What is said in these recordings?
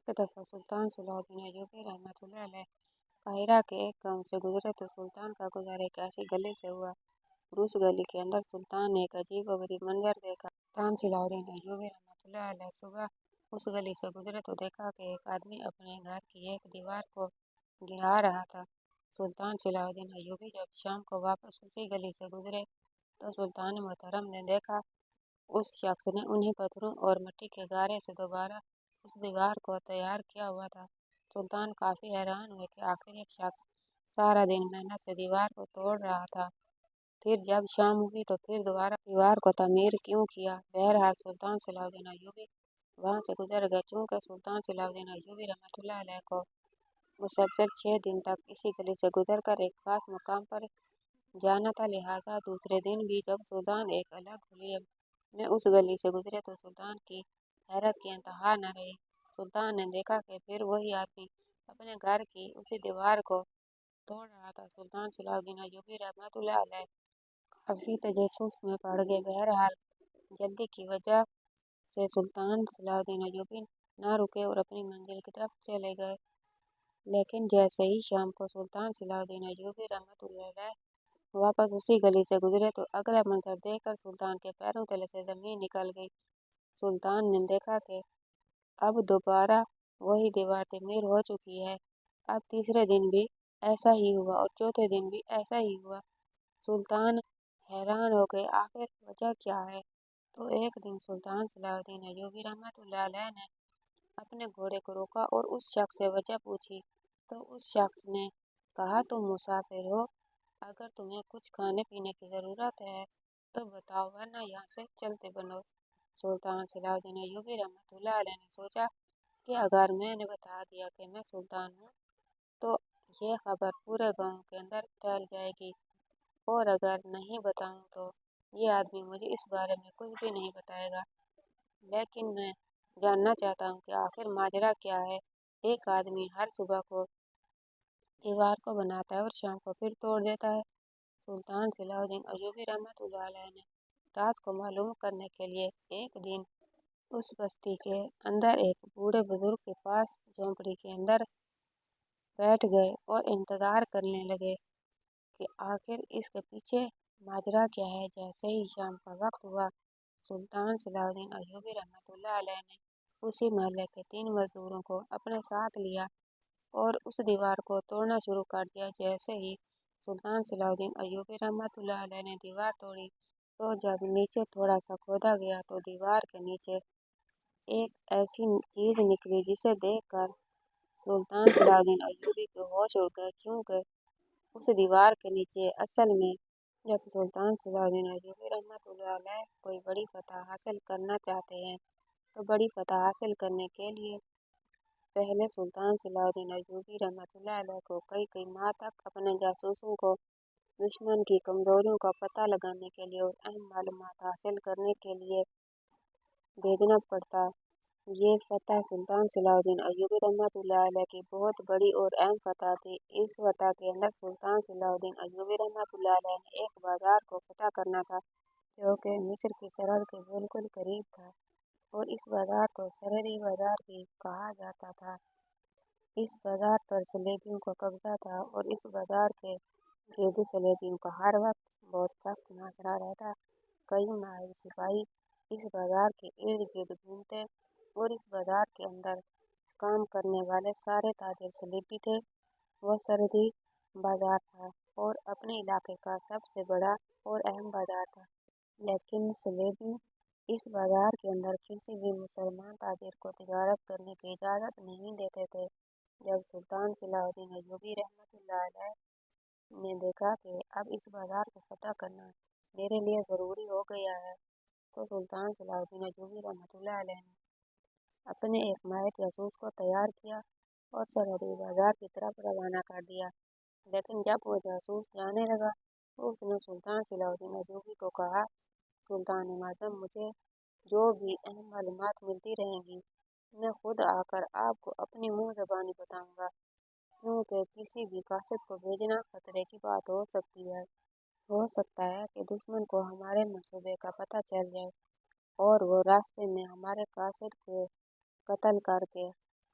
एक दफ़ा सुल्तान सलाहुद्दीन अय्यूबी रहमतुल्लाह अलैह काहिरा के एक गांव से गुजरे तो सुल्तान का गुजर एक ऐसी गली से हुआ और उस गली के अंदर सुल्तान ने एक अजीब व गरीब मंजर देखा। सुल्तान सलाहुद्दीन अय्यूबी रहमतुल्लाह अलैह सुबह उस गली से गुजरे तो देखा कि एक आदमी अपने घर की एक दीवार को गिरा रहा था। सुल्तान सलाहुद्दीन अय्यूबी जब शाम को वापस उसी गली से गुजरे तो सुल्तान मोहतरम ने देखा उस शख्स ने उन्हीं पत्थरों और मिट्टी के गारे से दोबारा उस दीवार को तैयार किया हुआ था। सुल्तान काफ़ी हैरान हुए कि आखिर एक शख्स सारा दिन मेहनत से दीवार को तोड़ रहा था, फिर जब शाम हुई तो फिर दोबारा दीवार को तामीर क्यों किया। बहरहाल सुल्तान सलाहुद्दीन अय्यूबी वहाँ से गुजर गए। चूँकि सुल्तान सलाहुद्दीन अय्यूबी रहमतुल्लाह अलैह को मुसलसल 6 दिन तक इसी गली से गुजर कर एक खास मकाम पर जाना था, लिहाजा दूसरे दिन भी जब सुल्तान एक अलग हुलिये में उस गली से गुजरे तो सुल्तान की हैरत की इंतहा न रही। सुल्तान ने देखा कि फिर वही आदमी अपने घर की उसी दीवार को तोड़ रहा था। सुल्तान सलाहुद्दीन अय्यूबी रहमतुल्लाह अलैह काफ़ी तजस्सुस में पड़ गए। बहरहाल जल्दी की वजह से सुल्तान सलाहुद्दीन अय्यूबी ना रुके और अपनी मंजिल की तरफ चले गए। लेकिन जैसे ही शाम को सुल्तान सलाहुद्दीन अय्यूबी रहमतुल्लाह अलैह वापस उसी गली से गुजरे तो अगला मंजर देखकर सुल्तान के पैरों तले से ज़मीन निकल गई। सुल्तान ने देखा कि अब दोबारा वही दीवार तामीर हो चुकी है। अब तीसरे दिन भी ऐसा ही हुआ और चौथे दिन भी ऐसा ही हुआ। सुल्तान हैरान हो गए, आखिर वजह क्या है। तो एक दिन सुल्तान सलाहुद्दीन अय्यूबी रहमतुल्लाह अलैह ने अपने घोड़े को रोका और उस शख्स से वजह पूछी तो उस शख्स ने कहा, तुम मुसाफिर हो, अगर तुम्हें कुछ खाने पीने की ज़रूरत है तो बताओ, वरना यहाँ से चलते बनो। सुल्तान सलाहुद्दीन अय्यूबी रहमतुल्लाह अलैह ने सोचा कि अगर मैंने बता दिया कि मैं सुल्तान हूँ तो ये खबर पूरे गांव के अंदर फैल जाएगी, और अगर नहीं बताऊँ तो ये आदमी मुझे इस बारे में कुछ भी नहीं बताएगा। लेकिन मैं जानना चाहता हूँ कि आखिर माजरा क्या है। एक आदमी हर सुबह को दीवार को बनाता है और शाम को फिर तोड़ देता है। सुल्तान सलाहुद्दीन अय्यूबी रहमतुल्लाह अलैह ने राज को मालूम करने के लिए एक दिन उस बस्ती के अंदर एक बूढ़े बुजुर्ग के पास झोंपड़ी के अंदर बैठ गए और इंतज़ार करने लगे कि आखिर इसके पीछे माजरा क्या है। जैसे ही शाम का वक्त हुआ, सुल्तान सलाहुद्दीन अय्यूबी रहमतुल्लाह अलैह ने उसी मोहल्ले के 3 मजदूरों को अपने साथ लिया और उस दीवार को तोड़ना शुरू कर दिया। जैसे ही सुल्तान सलाहुद्दीन अय्यूबी रहमतुल्लाह अलैह ने दीवार तोड़ी तो जब नीचे थोड़ा सा खोदा गया तो दीवार के नीचे एक ऐसी चीज़ निकली जिसे देखकर सुल्तान सलाहुद्दीन अय्यूबी के होश उड़ गए, क्योंकि उस दीवार के नीचे असल में जब सुल्तान सलाहुद्दीन अय्यूबी रहमतुल्लाह अलैह कोई बड़ी फतह हासिल करना चाहते हैं तो बड़ी फतह हासिल करने के लिए पहले सुल्तान सलाहुद्दीन अय्यूबी रहमतुल्लाह अलैह को कई माह तक अपने जासूसों को दुश्मन की कमजोरियों का पता लगाने के लिए और अहम मालूमात हासिल करने के लिए भेजना पड़ता। ये फतह सुल्तान सलाहुद्दीन अय्यूबी रहमतुल्लाह अलैह की बहुत बड़ी और अहम फतह थी। इस फतह के अंदर सुल्तान सलाहुद्दीन अय्यूबी रहमतुल्लाह अलैह ने एक बाजार को फतह करना था जो कि मिस्र की सरहद के बिल्कुल करीब था, और इस बाजार को सरहदी बाजार भी कहा जाता था। इस बाजार पर सलेबियों का कब्जा था और इस बाजार के गिरद सलेबियों का हर वक्त बहुत सख्त मुहासरा रहता। कई माहिर सिपाही इस बाजार के इर्द गिर्द घूमते और इस बाजार के अंदर काम करने वाले सारे ताजिर सलेबी थे। वह सरहदी बाजार था और अपने इलाके का सबसे बड़ा और अहम बाजार था। लेकिन सलेबी इस बाजार के अंदर किसी भी मुसलमान ताजिर को तिजारत करने की इजाज़त नहीं देते थे। जब सुल्तान सलाहुद्दीन अय्यूबी रहमतुल्लाह अलैह ने देखा कि अब इस बाजार को फतह करना मेरे लिए ज़रूरी हो गया है तो सुल्तान सलाहुद्दीन अय्यूबी रहमतुल्लाह अलैह ने अपने एक माहिर जासूस को तैयार किया और सरहदी बाजार की तरफ रवाना कर दिया। लेकिन जब वो जासूस जाने लगा तो उसने सुल्तान सलाहुद्दीन अय्यूबी को कहा, सुल्तान माज़म, मुझे जो भी अहम मालूमात मिलती रहेंगी मैं खुद आकर आपको अपनी मुँह ज़बानी बताऊंगा, क्योंकि किसी भी कासिद को भेजना खतरे की बात हो सकती है। हो सकता है कि दुश्मन को हमारे मंसूबे का पता चल जाए और वो रास्ते में हमारे कासिद को कत्ल करके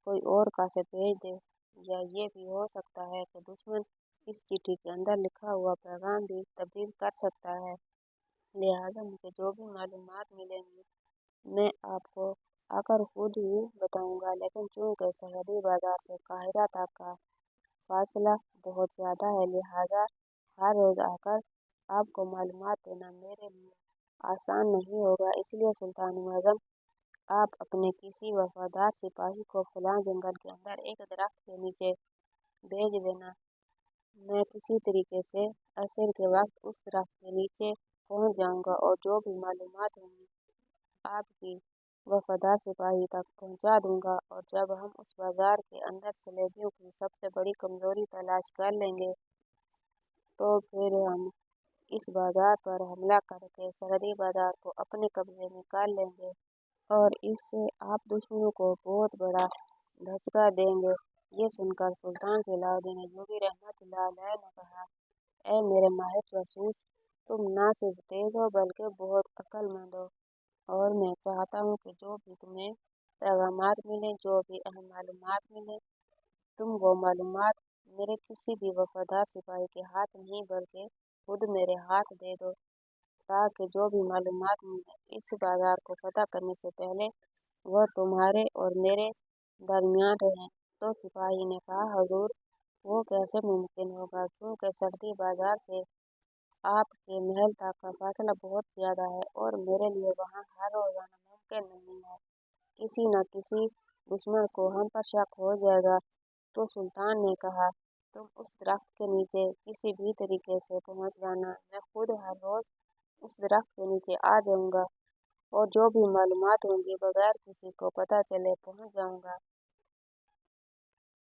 कोई और कासिद भेज दे, या ये भी हो सकता है कि दुश्मन इस चिट्ठी के अंदर लिखा हुआ पैगाम भी तब्दील कर सकता है। लिहाजा मुझे जो भी मालूमात मिलेंगी मैं आपको आकर खुद ही बताऊंगा, लेकिन चूंकि सरहदी बाजार से काहिरा तक का फासला बहुत ज़्यादा है, लिहाजा हर रोज़ आकर आपको मालूमात देना मेरे लिए आसान नहीं होगा। इसलिए सुल्तान आज़म, आप अपने किसी वफादार सिपाही को फलां जंगल के अंदर एक दरख्त के नीचे भेज देना। मैं किसी तरीके से असर के वक्त उस दरख्त के नीचे पहुंच जाऊंगा और जो भी मालूमात होंगी आपकी वफादार सिपाही तक पहुंचा दूंगा। और जब हम उस बाजार के अंदर सलेबियों की सबसे बड़ी कमजोरी तलाश कर लेंगे तो फिर हम इस बाजार पर हमला करके सरहदी बाजार को अपने कब्जे में कर लेंगे और इससे आप दुश्मनों को बहुत बड़ा धचका देंगे। ये सुनकर सुल्तान सलाहुद्दीन अय्यूबी रहमतुल्लाह अलैह ने कहा, ऐ मेरे माहिर जासूस, तुम ना सिर्फ तेज हो बल्कि बहुत अक्लमंद हो, और मैं चाहता हूँ कि जो भी तुम्हें पैगामात मिले, जो भी अहम मालूमात मिले, तुम वो मालूमात मेरे किसी भी वफादार सिपाही के हाथ नहीं बल्कि खुद मेरे हाथ दे दो, ताकि जो भी मालूमात मिले इस बाजार को फतह करने से पहले वह तुम्हारे और मेरे दरमियान रहे। तो सिपाही ने कहा, हुजूर, वो कैसे मुमकिन होगा, क्योंकि सरहदी बाजार से आपके महल तक का फासला बहुत ज़्यादा है और मेरे लिए वहाँ हर रोज आना मुमकिन नहीं है। किसी न किसी दुश्मन को हम पर शक हो जाएगा। तो सुल्तान ने कहा, तुम उस दरख्त के नीचे किसी भी तरीके से पहुंच जाना, मैं खुद हर रोज उस दरख्त के नीचे आ जाऊंगा और जो भी मालूमात होंगी बगैर किसी को पता चले पहुंच जाऊंगा।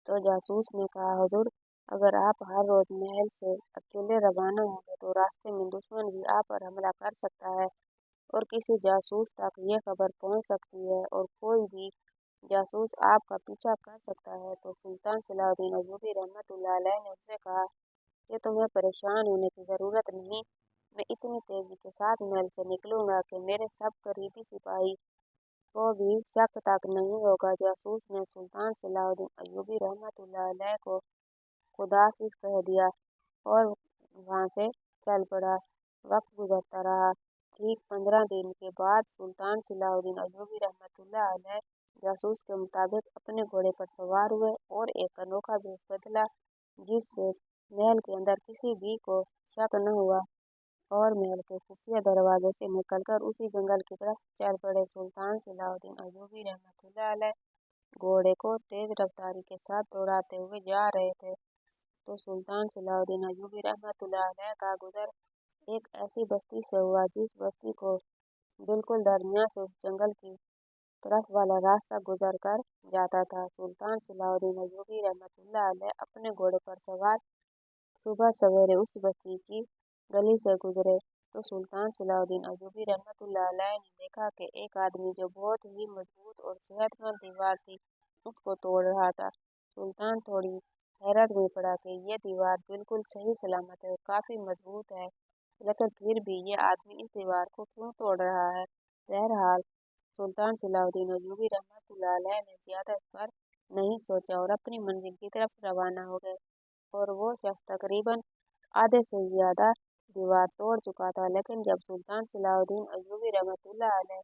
तो जासूस ने कहा, हुजूर, अगर आप हर रोज महल से अकेले रवाना होंगे तो रास्ते में दुश्मन भी आप पर हमला कर सकता है और किसी जासूस तक ये खबर पहुंच सकती है और कोई भी जासूस आपका पीछा कर सकता है। तो सुल्तान सलाहुद्दीन अय्यूबी रहमतुल्लाह अलैह ने उससे कहा कि तुम्हें परेशान होने की ज़रूरत नहीं, मैं इतनी तेज़ी के साथ महल से निकलूंगा कि मेरे सब करीबी सिपाही को भी शक तक नहीं होगा। जासूस ने सुल्तान सलाहुद्दीन अय्यूबी रहमतुल्लाह अलैह को खुदाफिज कह दिया और वहाँ से चल पड़ा। वक्त गुजरता रहा। ठीक 15 दिन के बाद सुल्तान सलाहुद्दीन अय्यूबी रहमतुल्लाह अलैह जासूस के मुताबिक अपने घोड़े पर सवार हुए और एक अनोखा भेष बदला, जिससे महल के अंदर किसी भी को शक न हुआ, और महल के खुफिया दरवाजे से निकलकर उसी जंगल की तरफ चल पड़े। सुल्तान सलाहुद्दीन अय्यूबी रहमतुल्लाह अलैह घोड़े को तेज रफ्तारी के साथ दौड़ाते हुए जा रहे थे। तो सुल्तान सलाहुद्दीन अय्यूबी रहमतुल्लाह अलैह का गुजर एक ऐसी बस्ती से हुआ जिस बस्ती को बिल्कुल दरमियान से उस जंगल की तरफ वाला रास्ता गुजर कर जाता था। सुल्तान सलाहुद्दीन अय्यूबी रहमतुल्लाह अलैह अपने घोड़े पर सवार सुबह सवेरे उस बस्ती की गली से गुजरे तो सुल्तान सलाहुद्दीन अय्यूबी रहमतुल्लाह अलैह ने देखा कि एक आदमी जो बहुत ही मजबूत और सेहतमंद दीवार थी उसको तोड़ रहा था। सुल्तान थोड़ी हैरत में पड़ा कि ये दीवार बिल्कुल सही सलामत है और काफ़ी मजबूत है, लेकिन फिर भी ये आदमी इस दीवार को क्यों तोड़ रहा है। बहरहाल सुल्तान सलाहुद्दीन अय्यूबी रहमतुल्लाह अलैह ने ज़्यादा इस पर नहीं सोचा और अपनी मंजिल की तरफ रवाना हो गए। और वो शख्स तकरीबन आधे से ज़्यादा दीवार तोड़ चुका था, लेकिन जब सुल्तान सलाहुद्दीन अय्यूबी रहमतुल्लाह अलैह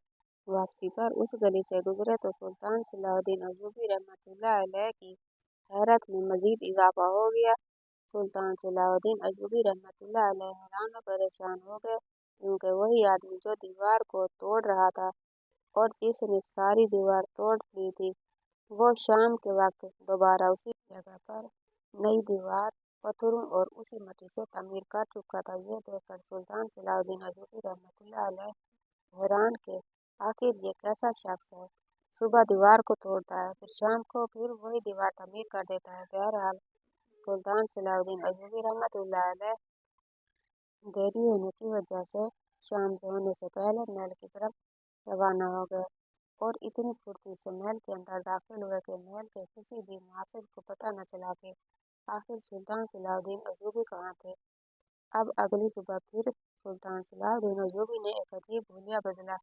वापसी पर उस गली से गुजरे तो सुल्तान सलाहुद्दीन अय्यूबी रहमतुल्लाह अलैह की हैरत में मजीद इजाफा हो गया। सुल्तान सलाहुद्दीन अय्यूबी रहमतुल्लाह अलैह हैरान और परेशान हो गए, क्योंकि वही आदमी जो दीवार को तोड़ रहा था और जिसने सारी दीवार तोड़ ली थी, वो शाम के वक्त दोबारा उसी जगह पर नई दीवार पत्थरों और उसी मिट्टी से तामीर कर चुका था। ये देखकर सुल्तान सलाहुद्दीन अय्यूबी रहमतुल्लाह अलैह हैरान के आखिर ये कैसा शख्स है, सुबह दीवार को तोड़ता है फिर शाम को फिर वही दीवार तामीर कर देता है। बहरहाल सुल्तान सलाहुद्दीन अय्यूबी रहमतुल्लाह अलैह देरी होने की वजह से शाम से होने से पहले महल की तरफ रवाना हो गए और इतनी फुर्ती से महल के अंदर दाखिल हुए कि महल के किसी भी मुहाफिज को पता न चला कि आखिर सुल्तान सलाहुद्दीन अय्यूबी कहाँ थे। अब अगली सुबह फिर सुल्तान सलाहुद्दीन अय्यूबी ने एक अजीब हुलिया बदला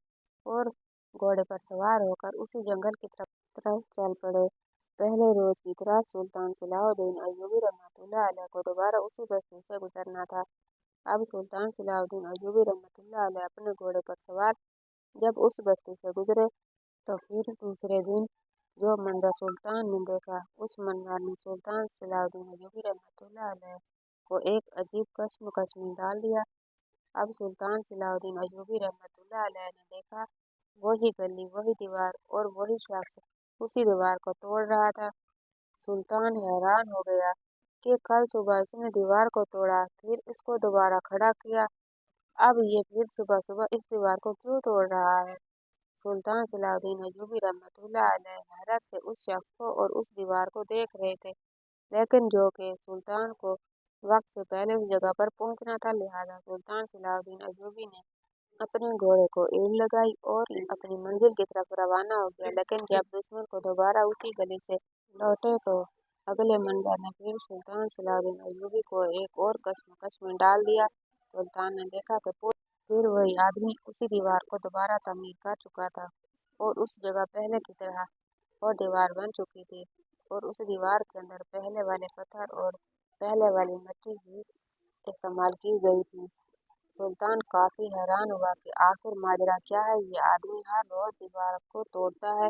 और घोड़े पर सवार होकर उसी जंगल की तरफ चल पड़े। पहले रोज की तरह सुल्तान सलाहुद्दीन अय्यूबी रहमतुल्लाह अलैह को दोबारा उसी बस्ती से गुजरना था। अब सुल्तान सलाहुद्दीन अय्यूबी रहमतुल्लाह अलैह अपने घोड़े पर सवार जब उस बस्ती से गुजरे तो फिर दूसरे दिन जो मंजर सुल्तान ने देखा, उस मंजर ने सुल्तान सलाहुद्दीन अय्यूबी रहमतुल्लाह अलैह को एक अजीब कश्मकश में डाल दिया। अब सुल्तान सलाहुद्दीन अय्यूबी रहमतुल्लाह अलैह ने देखा, वही गली, वही दीवार और वही शख्स उसी दीवार को तोड़ रहा था। सुल्तान हैरान हो गया कि कल सुबह इसने दीवार को तोड़ा, फिर इसको दोबारा खड़ा किया, अब ये फिर सुबह सुबह इस दीवार को क्यों तोड़ रहा है। सुल्तान सलाहुद्दीन अय्यूबी रहमतुल्लाह अलैह हैरत से उस शख्स को और उस दीवार को देख रहे थे, लेकिन जो कि सुल्तान को वक्त से पहले उस जगह पर पहुंचना था, लिहाजा सुल्तान सलाहुद्दीन अय्यूबी ने अपने घोड़े को ईड़ लगाई और अपनी मंजिल की तरफ रवाना हो गया। लेकिन जब दुश्मन को दोबारा उसी गली से लौटे तो अगले मंजर ने फिर सुल्तान सलाहुद्दीन अय्यूबी को एक और कश्मकश में डाल दिया। सुल्तान ने देखा कि फिर वही आदमी उसी दीवार को दोबारा तमीर कर चुका था और उस जगह पहले की तरह और दीवार बन चुकी थी और उस दीवार के अंदर पहले वाले पत्थर और पहले वाली मिट्टी ही इस्तेमाल की गई थी। सुल्तान काफी हैरान हुआ कि आखिर माजरा क्या है। ये आदमी हर रोज दीवार को तोड़ता है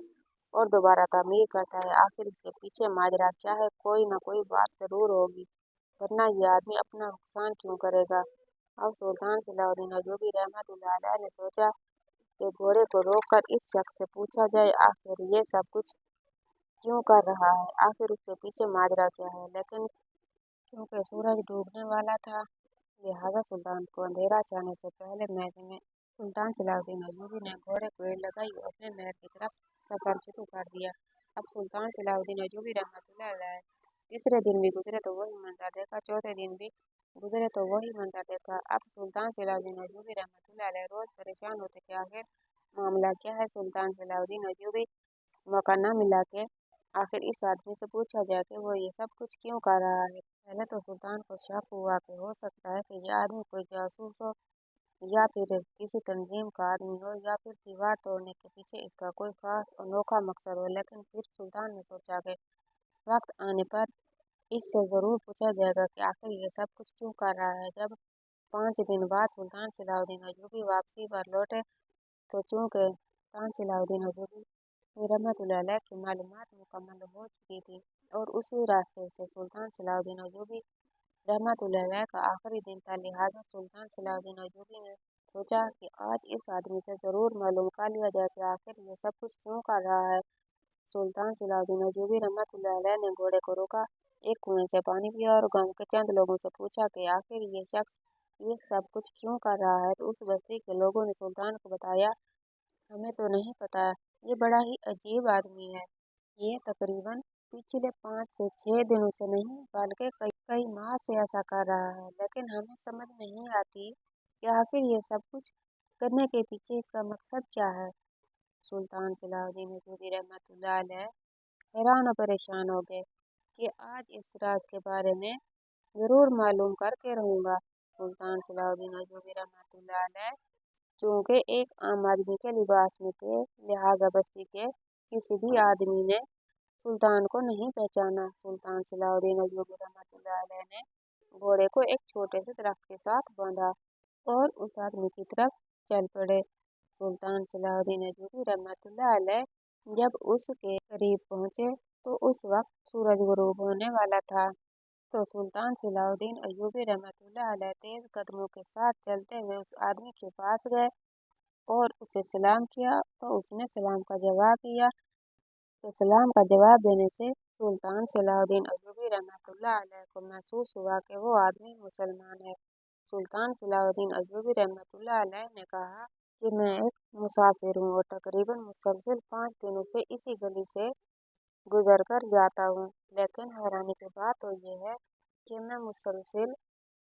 और दोबारा तामीर करता है, आखिर इसके पीछे माजरा क्या है। कोई न कोई बात जरूर होगी, वरना ये आदमी अपना नुकसान क्यों करेगा। अब सुल्तान सलाहुद्दीन अय्यूबी रहमतुल्लाह अलैह ने सोचा कि घोड़े को रोककर इस शख्स से पूछा जाए आखिर ये सब कुछ क्यों कर रहा है, आखिर उसके पीछे माजरा क्या है। लेकिन क्योंकि सूरज डूबने वाला था, लिहाजा सुल्तान को अंधेरा छाने से पहले महल में सुल्तान सलाहुद्दीन अय्यूबी ने घोड़े को ईड़ लगाई और अपने महल की तरफ सफर शुरू कर दिया। अब सुल्तान सलाहुद्दीन अय्यूबी रहमतुल्लाह अलैह तीसरे दिन भी गुजरे तो वही मंजर देखा, चौथे दिन भी गुजरे तो वही मंजर देखा। अब सुल्तान सलाहुद्दीन अय्यूबी रहमतुल्लाह अलैह रोज परेशान होते कि आखिर मामला क्या है। सुल्तान सलाहुद्दीन अय्यूबी मौका न मिला के आखिर इस आदमी से पूछा जाए कि वो ये सब कुछ क्यों कर रहा है। पहले तो सुल्तान को शक हुआ कि हो सकता है कि यह आदमी कोई जासूस हो या फिर किसी तंजीम का आदमी हो या फिर दीवार तोड़ने के पीछे इसका कोई खास अनोखा मकसद हो। लेकिन फिर सुल्तान ने सोचा कि वक्त आने पर इससे जरूर पूछा जाएगा कि आखिर ये सब कुछ क्यों कर रहा है। जब 5 दिन बाद सुल्तान सलाहुद्दीन अय्यूबी वापसी पर लौटे तो चूंकि सुल्तान सलाहुद्दीन अय्यूबी रहमतुल्लाह अलैह की मालूमात मुकम्मल हो चुकी थी और उसी रास्ते से सुल्तान सलाहुद्दीन अय्यूबी रहमतुल्लाह अलैह का आखिरी दिन था, लिहाजा सुल्तान सलाहुद्दीन अय्यूबी ने सोचा कि आज इस आदमी से जरूर मालूम कर लिया जाए कि आखिर ये सब कुछ क्यों कर रहा है। सुल्तान सलाहुद्दीन अय्यूबी रहमतुल्लाह अलैह ने घोड़े को रोका, एक कुएं से पानी पिया और गांव के चंद लोगों से पूछा कि आखिर ये शख्स ये सब कुछ क्यों कर रहा है। तो उस बस्ती के लोगों ने सुल्तान को बताया, हमें तो नहीं पता, ये बड़ा ही अजीब आदमी है। ये तकरीबन पिछले 5 से 6 दिनों से नहीं बल्कि कई कई माह से ऐसा कर रहा है, लेकिन हमें समझ नहीं आती कि आखिर ये सब कुछ करने के पीछे इसका मकसद क्या है। सुल्तान सलाहुद्दीन अय्यूबी रहमतुल्लाह अलैह हैरान और परेशान हो गए कि आज इस राज के बारे में जरूर मालूम करके रहूंगा। सुल्तान सलाहुद्दीन अय्यूबी रहमतुल्लाह अलैह चूंकि एक आम आदमी के लिबास में थे, लिहाजा बस्ती के किसी भी आदमी ने सुल्तान को नहीं पहचाना। सुल्तान सलाहुद्दीन अय्यूबी रहमतुल्लाह अलैह ने घोड़े को एक छोटे से दरख्त के साथ बांधा और उस आदमी की तरफ चल पड़े। सुल्तान सलाहुद्दीन अय्यूबी रहमतुल्लाह अलैह जब उसके करीब पहुंचे तो उस वक्त सूरज गुरूब होने वाला था। तो सुल्तान सलाहुद्दीन अय्यूबी रहमतुल्लाह अलैह तेज कदमों के साथ चलते हुए उस आदमी के पास गए और उसे सलाम किया तो उसने सलाम का जवाब दिया। तो सलाम का जवाब देने से सुल्तान सलाहुद्दीन अय्यूबी रहमतुल्लाह अलैह को महसूस हुआ कि वो आदमी मुसलमान है। सुल्तान सलाहुद्दीन अय्यूबी रहमतुल्लाह अलैह ने कहा कि मैं एक मुसाफिर हूँ और तकरीबन मुसलसल 5 दिनों से इसी गली से गुजर कर जाता हूँ, लेकिन हैरानी की बात तो ये है कि मैं मुसलसल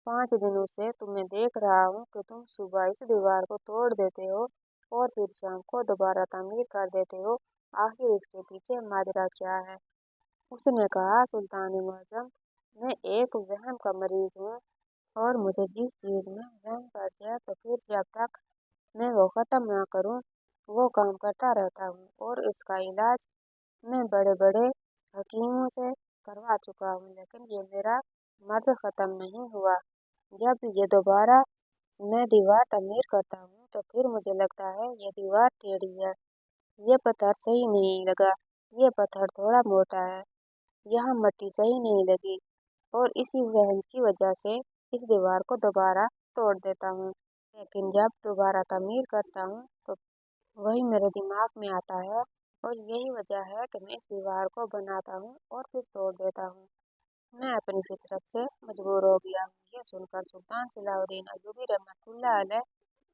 5 दिनों से तुम्हें देख रहा हूँ कि तुम सुबह इस दीवार को तोड़ देते हो और फिर शाम को दोबारा तामीर कर देते हो, आखिर इसके पीछे माजरा क्या है। उसने कहा, सुल्तान मुअज्जम, मैं एक वहम का मरीज हूँ और मुझे जिस चीज में वहम पड़ जाए तो फिर जब तक मैं वो खत्म ना करूँ वो काम करता रहता हूँ और इसका इलाज मैं बड़े बड़े हकीमों से करवा चुका हूँ, लेकिन ये मेरा मर्द खत्म नहीं हुआ। जब ये दोबारा मैं दीवार तमीर करता हूँ तो फिर मुझे लगता है ये दीवार टेढ़ी है, ये पत्थर सही नहीं लगा, ये पत्थर थोड़ा मोटा है, यहाँ मट्टी सही नहीं लगी, और इसी वहम की वजह से इस दीवार को दोबारा तोड़ देता हूँ। लेकिन जब दोबारा तमीर करता हूँ तो वही मेरे दिमाग में आता है, और यही वजह है कि मैं इस दीवार को बनाता हूँ और फिर तोड़ देता हूँ। मैं अपनी फितरत से मजबूर हो गया हूँ। ये सुनकर सुल्तान सलाहुद्दीन अय्यूबी रहमतुल्लाह अलैह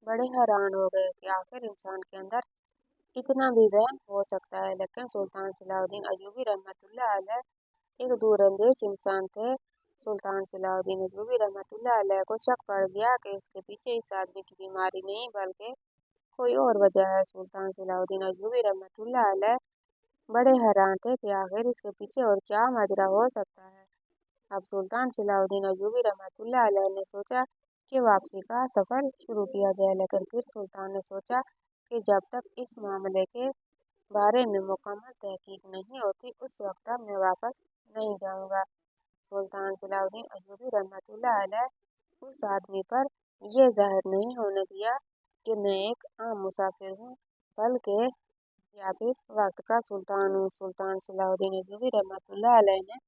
बड़े हैरान हो गए कि आखिर इंसान के अंदर इतना भी वहम हो सकता है। लेकिन सुल्तान सलाहुद्दीन अय्यूबी रहमतुल्लाह अलैह एक दूरंदेश इंसान थे। सुल्तान सलाहुद्दीन अय्यूबी रहमतुल्लाह अलैह को शक पड़ गया कि इसके पीछे इस आदमी की बीमारी नहीं बल्कि कोई और वजह है। सुल्तान सलाहुद्दीन अय्यूबी रहमतुल्लाह अलैह बड़े हैरान थे कि आखिर इसके पीछे और क्या माजरा हो सकता है। अब सुल्तान सलाहुद्दीन अय्यूबी रहमतुल्लाह अलैह ने सोचा कि वापसी का सफर शुरू किया जाए, लेकिन फिर सुल्तान ने सोचा कि जब तक इस मामले के बारे में मुकम्मल तहकीक नहीं होती उस वक्त तक मैं वापस नहीं जाऊंगा। सुल्तान सलाहुद्दीन अय्यूबी रहमतुल्लाह अलैह उस आदमी पर यह जाहिर नहीं होने दिया कि मैं एक आम मुसाफिर हूँ, बल्कि या फिर वक्त का सुल्तान हूँ। सुल्तान सलाहुद्दीन अय्यूबी रहमतुल्लाह अलैह ने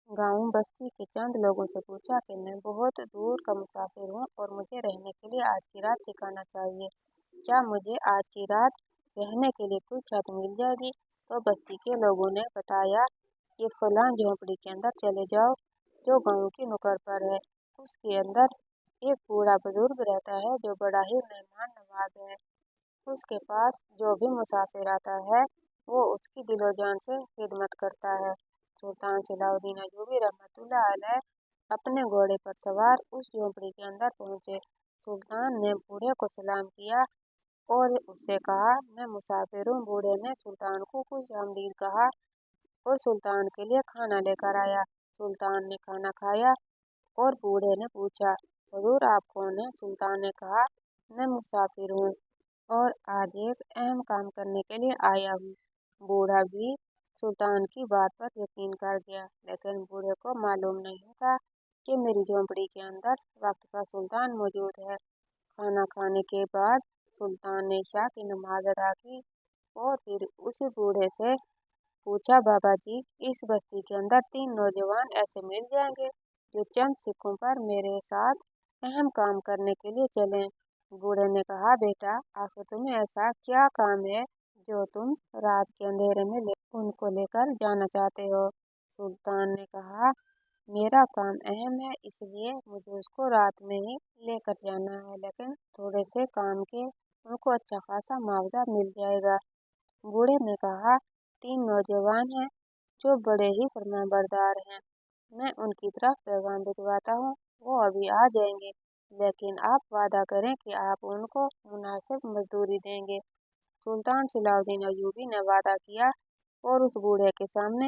गाँव बस्ती के चंद लोगों से पूछा कि मैं बहुत दूर का मुसाफिर हूँ और मुझे रहने के लिए आज की रात ठिकाना चाहिए, क्या मुझे आज की रात रहने के लिए कोई छत मिल जाएगी? तो बस्ती के लोगों ने बताया कि फलां झोंपड़ी के अंदर चले जाओ जो गाँव की नुक्कड़ पर है। उसके अंदर एक बूढ़ा बुजुर्ग रहता है जो बड़ा ही मेहमान नवाज है। उसके पास जो भी मुसाफिर आता है वो उसकी दिलो जान से खिदमत करता है। सुल्तान सलाहुद्दीन अय्यूबी रहमतुल्लाह अलैह अपने घोड़े पर सवार उस झोंपड़ी के अंदर पहुंचे। सुल्तान ने बूढ़े को सलाम किया और उससे कहा, मैं मुसाफिर हूँ। बूढ़े ने सुल्तान को खुश आमदीद कहा और सुल्तान के लिए खाना लेकर आया। सुल्तान ने खाना खाया और बूढ़े ने पूछा, हुजूर आप कौन है? सुल्तान ने कहा, मैं मुसाफिर हूँ और आज एक अहम काम करने के लिए आया हूँ। बूढ़ा भी सुल्तान की बात पर यकीन कर गया, लेकिन बूढ़े को मालूम नहीं था कि मेरी झोंपड़ी के अंदर वक्त का सुल्तान मौजूद है। खाना खाने के बाद सुल्तान ने इशा की नमाज अदा की और फिर उसी बूढ़े से पूछा, बाबा जी इस बस्ती के अंदर 3 नौजवान ऐसे मिल जाएंगे जो चंद सिक्कों पर मेरे साथ अहम काम करने के लिए चलें। बूढ़े ने कहा, बेटा आखिर तुम्हें ऐसा क्या काम है जो तुम रात के अंधेरे में उनको लेकर जाना चाहते हो? सुल्तान ने कहा, मेरा काम अहम है इसलिए मुझे उसको रात में ही लेकर जाना है, लेकिन थोड़े से काम के उनको अच्छा खासा मुआवजा मिल जाएगा। बूढ़े ने कहा, 3 नौजवान हैं जो बड़े ही फरमाबरदार हैं, मैं उनकी तरफ पैगाम भिजवाता हूँ, वो अभी आ जाएंगे, लेकिन आप वादा करें कि आप उनको मुनासिब मजदूरी देंगे। सुल्तान सलाहुद्दीन अय्यूबी ने वादा किया और उस बूढ़े के सामने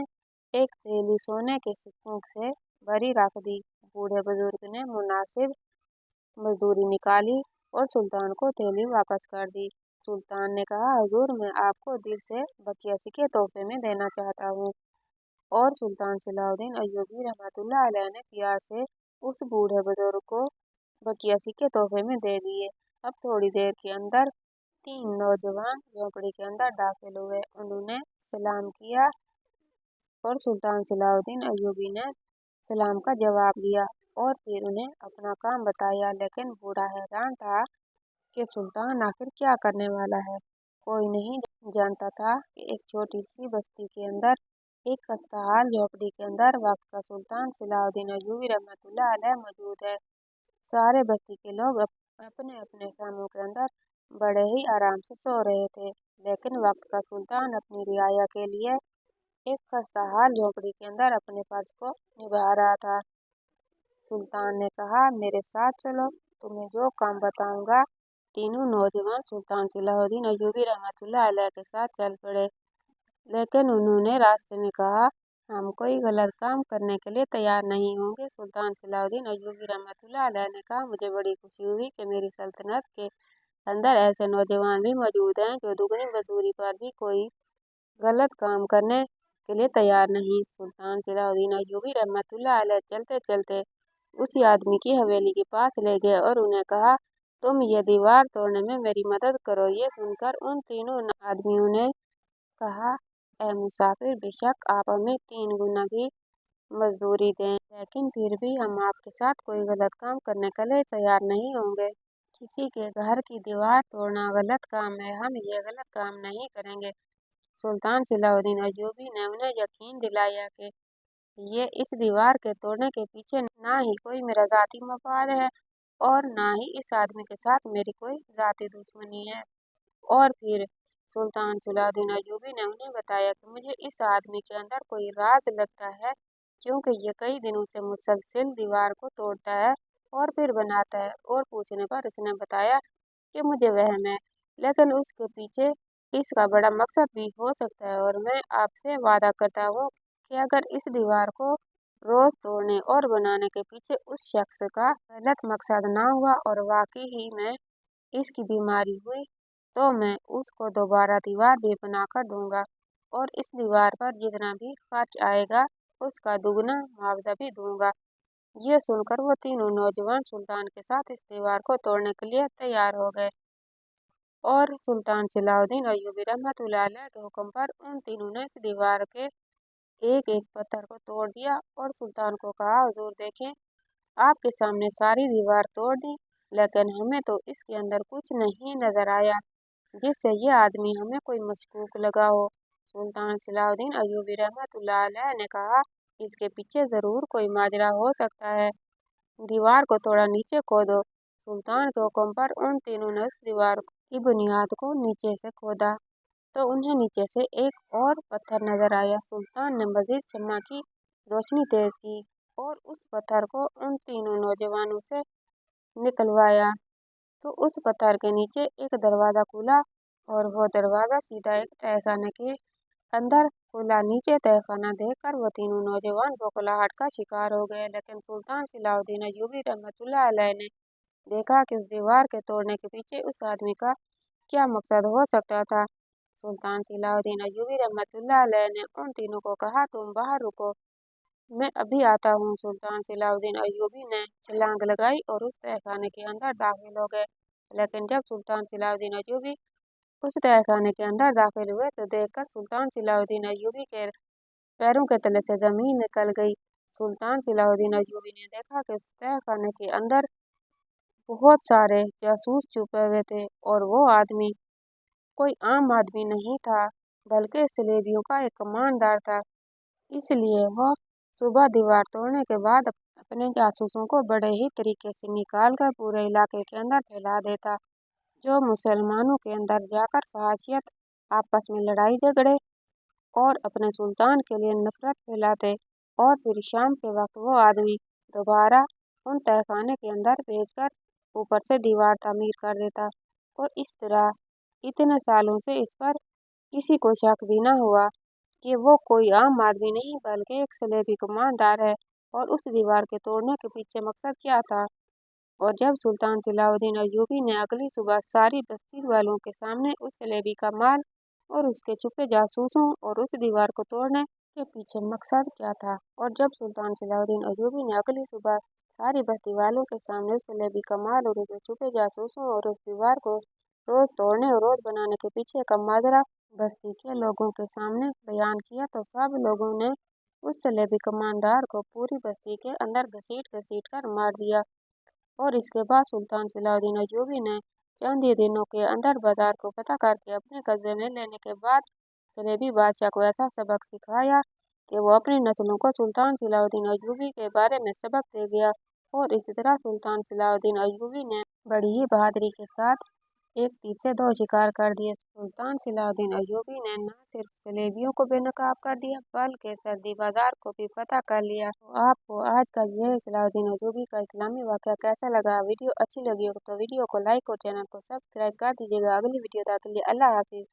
एक थैली सोने के सिक्कों से भरी रख दी। बूढ़े बुजुर्ग ने मुनासिब मजदूरी निकाली और सुल्तान को थैली वापस कर दी। सुल्तान ने कहा, हुजूर मैं आपको दिल से बकिया सिक्के तोहफे में देना चाहता हूँ। और सुल्तान सलाहुद्दीन अय्यूबी रहमतुल्लाह अलैह ने प्यार से उस बूढ़े बुजुर्ग को बकिया सिक्के तोहफे में दे दिए। अब थोड़ी देर के अंदर 3 नौजवान झोंपड़ी के अंदर दाखिल हुए। उन्होंने सलाम किया और सुल्तान सलाहुद्दीन अय्यूबी ने सलाम का जवाब दिया और फिर उन्हें अपना काम बताया, लेकिन बूढ़ा हैरान था कि सुल्तान आखिर क्या करने वाला है। कोई नहीं जानता था कि एक छोटी सी बस्ती के अंदर एक खस्ताहाल झोपड़ी के अंदर वक्त का सुल्तान सलाहुद्दीन अय्यूबी रहमतुल्लाह अलैह मौजूद है। सारे बस्ती के लोग अपने अपने कामों के अंदर बड़े ही आराम से सो रहे थे, लेकिन वक्त का सुल्तान अपनी रियाया के लिए एक खस्ताहाल झोपड़ी के अंदर अपने फर्ज को निभा रहा था। सुल्तान ने कहा, मेरे साथ चलो, तुम्हें जो काम बताऊंगा। तीनों नौजवान सुल्तान सलाहुद्दीन अय्यूबी रहमतुल्लाह अलैह के साथ चल पड़े, लेकिन उन्होंने रास्ते में कहा, हम कोई गलत काम करने के लिए तैयार नहीं होंगे। सुल्तान सलाहुद्दीन अय्यूबी रहमतुल्लाह अलैह ने कहा, मुझे बड़ी खुशी हुई कि मेरी सल्तनत के अंदर ऐसे नौजवान भी मौजूद हैं जो दुगनी मजदूरी पर भी कोई गलत काम करने के लिए तैयार नहीं। सुल्तान सलाहुद्दीन अय्यूबी रहमतुल्लाह अलैह चलते चलते उसी आदमी की हवेली के पास ले गए और उन्हें कहा, तुम ये दीवार तोड़ने में मेरी मदद करो। ये सुनकर उन तीनों आदमियों ने कहा, ए मुसाफिर, बेशक आप हमें 3 गुना की मजदूरी दें, लेकिन फिर भी हम आपके साथ कोई गलत काम करने के लिए तैयार नहीं होंगे। किसी के घर की दीवार तोड़ना गलत काम है, हम ये गलत काम नहीं करेंगे। सुल्तान सलाहुद्दीन अय्यूबी ने उन्हें यकीन दिलाया कि ये इस दीवार के तोड़ने के पीछे ना ही कोई मेरा जाती मफाद है और ना ही इस आदमी के साथ मेरी कोई जाती दुश्मनी है। और फिर सुल्तान सलाहुद्दीन अय्यूबी ने उन्हें बताया कि मुझे इस आदमी के अंदर कोई राज लगता है, क्योंकि ये कई दिनों से मुसलसल दीवार को तोड़ता है और फिर बनाता है। और पूछने पर इसने बताया कि मुझे वहम है, लेकिन उसके पीछे इसका बड़ा मकसद भी हो सकता है और मैं आपसे वादा करता हूँ कि अगर इस दीवार को रोज तोड़ने और बनाने के पीछे उस शख्स का गलत मकसद ना हुआ और वाकई ही में इसकी बीमारी हुई, तो मैं उसको दोबारा दीवार भी बना कर दूंगा और इस दीवार पर जितना भी खर्च आएगा उसका दुगना मुआवजा भी दूंगा। ये सुनकर वो तीनों नौजवान सुल्तान के साथ इस दीवार को तोड़ने के लिए तैयार हो गए और सुल्तान सलाहुद्दीन अय्यूबी रहमतुल्लाह अलैह के हुक्म पर उन तीनों ने इस दीवार के एक एक पत्थर को तोड़ दिया और सुल्तान को कहा, हुजूर देखें, आपके सामने सारी दीवार तोड़ दी, लेकिन हमें तो इसके अंदर कुछ नहीं नजर आया जिससे ये आदमी हमें कोई मशकूक लगा हो। सुल्तान सलाहुद्दीन अय्यूबी रहमतुल्लाह अलैह ने कहा, इसके पीछे जरूर कोई माजरा हो सकता है, दीवार को थोड़ा नीचे खोदो। सुल्तान के हुक्म पर उन तीनों ने उस दीवार की बुनियाद को नीचे से खोदा तो उन्हें नीचे से एक और पत्थर नजर आया। सुल्तान ने मजीद शम्मा की रोशनी तेज की और उस पत्थर को उन तीनों नौजवानों से निकलवाया तो उस पत्थर के नीचे एक दरवाजा खुला और वो दरवाजा सीधा एक तहखाने के अंदर खुला। नीचे तहखाना देखकर वो तीनों नौजवान बौखलाहट का शिकार हो गए, लेकिन सुल्तान सलाहुद्दीन अय्यूबी रहमतुल्लाह अलैह ने देखा कि उस दीवार के तोड़ने के पीछे उस आदमी का क्या मकसद हो सकता था। सुल्तान सलाहुद्दीन अय्यूबी रहमतुल्लाह अलैह ने उन तीनों को कहा, तुम बाहर रुको, मैं अभी आता हूँ। सुल्तान सलाहुद्दीन अय्यूबी ने छलांग लगाई और उस तहखाने के अंदर दाखिल हो गए, लेकिन जब सुल्तान सलाहुद्दीन अय्यूबी उस तहखाने के अंदर दाखिल हुए तो देखकर सुल्तान सलाहुद्दीन अय्यूबी के पैरों के तले से जमीन निकल गई। सुल्तान सलाहुद्दीन अय्यूबी ने देखा कि उस तहखाने के अंदर बहुत सारे जासूस छुपे हुए थे और वो आदमी कोई आम आदमी नहीं था, बल्कि सलेबियों का एक कमांडर था। इसलिए वह सुबह दीवार तोड़ने के बाद अपने जासूसों को बड़े ही तरीके से निकाल कर पूरे इलाके के अंदर फैला देता, जो मुसलमानों के अंदर जाकर फहाशियत, आपस में लड़ाई झगड़े और अपने सुल्तान के लिए नफरत फैलाते। और फिर शाम के वक्त वो आदमी दोबारा उन तहखाने के अंदर भेजकर ऊपर से दीवार तामीर कर देता और इस तरह इतने सालों से इस पर किसी को शक भी न हुआ कि वो कोई आम आदमी नहीं बल्कि एक सलेबी कमांडर है और उस दीवार के तोड़ने के पीछे मकसद क्या था। और जब सुल्तान सलाहुद्दीन अय्यूबी ने अगली सुबह सारी बस्ती वालों के सामने उस सलेबी का माल और उसके छुपे जासूसों और उस दीवार को तोड़ने के पीछे मकसद क्या था, और जब सुल्तान सलाहुद्दीन अय्यूबी ने अगली सुबह सारी बस्ती वालों के सामने उस सलेबी का माल और उसके छुपे जासूसों और उस दीवार को रोज तोड़ने और रोज बनाने के पीछे का माजरा बस्ती के लोगों के सामने बयान किया तो सब लोगों ने उस सलेबी कमांडर को पूरी बस्ती के अंदर घसीट घसीट कर मार दिया। और इसके बाद सुल्तान सलाहुद्दीन अय्यूबी ने चंद ही दिनों के अंदर बाजार को फतह करके अपने कब्जे में लेने के बाद सलेबी बादशाह को ऐसा सबक सिखाया कि वो अपनी नस्लों को सुल्तान सलाहुद्दीन अय्यूबी के बारे में सबक दे गया। और इसी तरह सुल्तान सलाहुद्दीन अय्यूबी ने बड़ी ही बहादुरी के साथ एक तीर से 2 शिकार कर दिए। सुल्तान सलाहुद्दीन अय्यूबी ने न सिर्फ सलेबियों को बेनकाब कर दिया बल्कि सर्दी बाजार को भी फतह कर लिया। तो आपको आज का यह सलाहुद्दीन अय्यूबी का इस्लामी वाक़या कैसा लगा? वीडियो अच्छी लगी हो तो वीडियो को लाइक और चैनल को सब्सक्राइब कर दीजिएगा। अगली वीडियो तक के लिए अल्लाह हाफिज़।